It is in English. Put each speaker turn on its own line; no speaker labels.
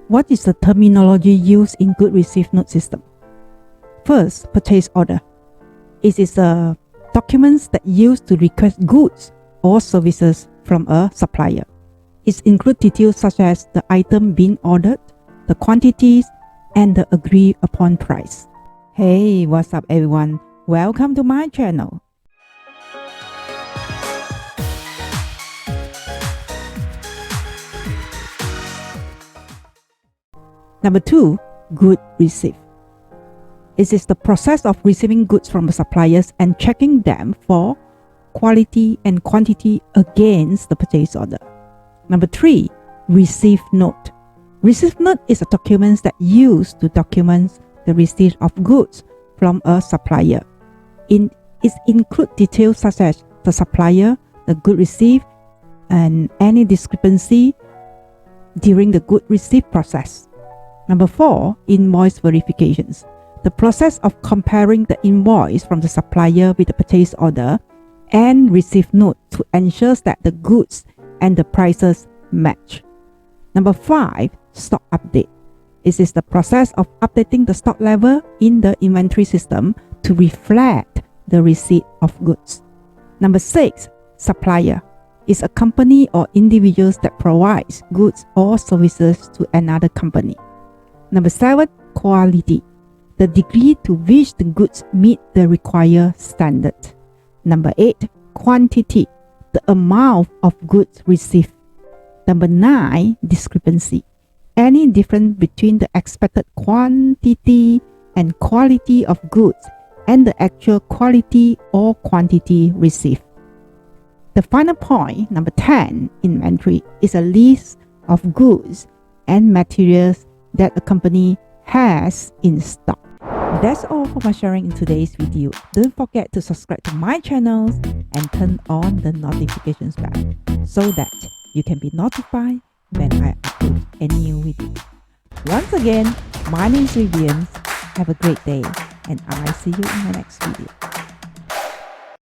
What is the terminology used in Goods Received Note system? First, purchase order. It is a documents that used to request goods or services from a supplier. It includes details such as the item being ordered, the quantities, and the agreed upon price. Hey, what's up everyone? Welcome to my channel. Number 2, goods received. It is the process of receiving goods from the suppliers and checking them for quality and quantity against the purchase order. Number 3, receipt note. Receipt note is a document that used to document the receipt of goods from a supplier. It includes details such as the supplier, the good received, and any discrepancy during the good receipt process. Number 4, invoice verifications. The process of comparing the invoice from the supplier with the purchase order and receipt note to ensure that the goods and the prices match. Number 5, stock update. It is the process of updating the stock level in the inventory system to reflect the receipt of goods. Number 6, supplier. Is a company or individuals that provides goods or services to another company. Number 7, quality. The degree to which the goods meet the required standard. Number 8, quantity. The amount of goods received. Number 9, discrepancy. Any difference between the expected quantity and quality of goods and the actual quality or quantity received. The final point, number 10, inventory, is a list of goods and materials that a company has in stock. That's all for my sharing in today's video. Don't forget to subscribe to my channel and turn on the notifications bell so that you can be notified when I upload a new video. Once again, my name is Vivienne. Have a great day and I'll see you in my next video.